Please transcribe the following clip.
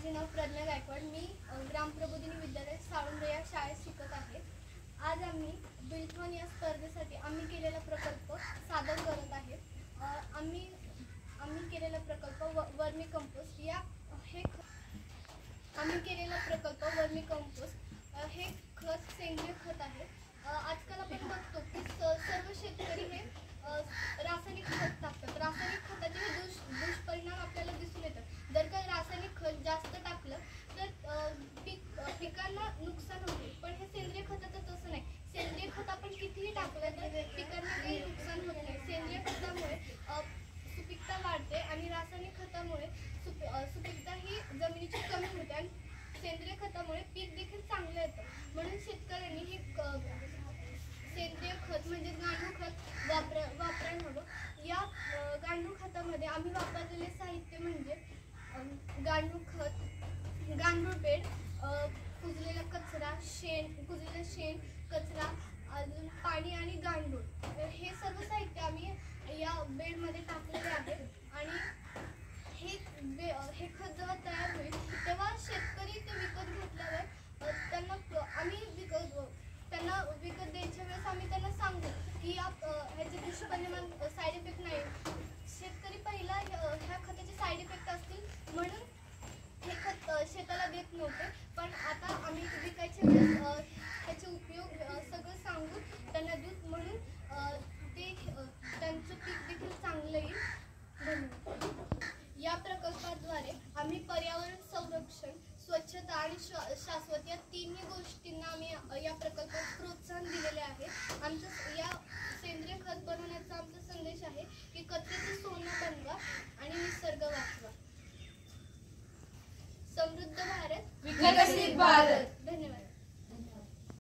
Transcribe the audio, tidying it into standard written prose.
माझे नाव प्रज्ञा गायकवाड. मी ग्रामप्रबोधिनी विद्यालय साळुंखे या शाळेत शिकत आहे. आज आम्ही बिल्थॉन या स्पर्धेसाठी आम्ही केलेला प्रकल्प सादर करत आहे. आम्ही केलेला प्रकल्प वर्मी कंपोस्ट वर्मी कंपोस्ट हे खत सेंद्रिय खत आहे. आजकाल आपण बघतो की सर्व शेतकरी हे रासायनिक खत टाकतात. रासायनिक खताचे दुष्परिणाम आपल्याला दिसून येतात. जर का रासायनिक खत जास्त टाकलं तर पिकांना नुकसान होते, पण हे सेंद्रिय खताचं तसं नाही. सेंद्रिय खत आपण कितीही टाकलं तर पिकांना काही नुकसान होत नाही. सेंद्रिय खतामुळे सुपीकता वाढते आणि रासायनिक खतामुळे सुपीकता ही जमिनीची कमी होते आणि सेंद्रिय खतामुळे पीक देखील चांगलं येतं. म्हणून शेतकऱ्यांनी हे सेंद्रिय खत म्हणजे गांडूळ खत वापरायला हवं. या गांडूळ खतामध्ये आम्ही वापरलेले साहित्य म्हणजे गांडूळ खत, गांडूळ बेड, कुजलेला शेण, कचरा, अजून पाणी आणि गांडूळ, हे सर्व साहित्य आम्ही या बेडमध्ये टाकलेले आहे. आणि हे खत जेव्हा तयार होईल तेव्हा शेतकरी ते विकत घेतल्यावर त्यांना विकत द्यायच्या वेळेस आम्ही त्यांना सांगू की ह्याचे दुष्परिणाम साईड इफेक्ट नाही. शेतकरी पहिला ह्या खताचे साईड इफेक्ट असतील म्हणून हे खत शेताला देत नव्हते, पण आता आम्ही विकायच्या वेळेस ह्याचे उपयोग सगळं सांगू त्यांना देऊ, म्हणून त्यांचं पीक देखील चांगलं येईल. धन्यवाद. या प्रकल्पाद्वारे आम्ही पर्यावरण संरक्षण, स्वच्छता आणि शाश्वत या तिन्ही गोष्टींना आम्ही या प्रकल्पात प्रोत्साहन दिलेले आहे. या सेंद्रिय खत बनवण्याचा आमचा संदेश आहे की कचऱ्याचं सोनं बनवा आणि निसर्ग वाचवा. समृद्ध भारत, विकसित भारत.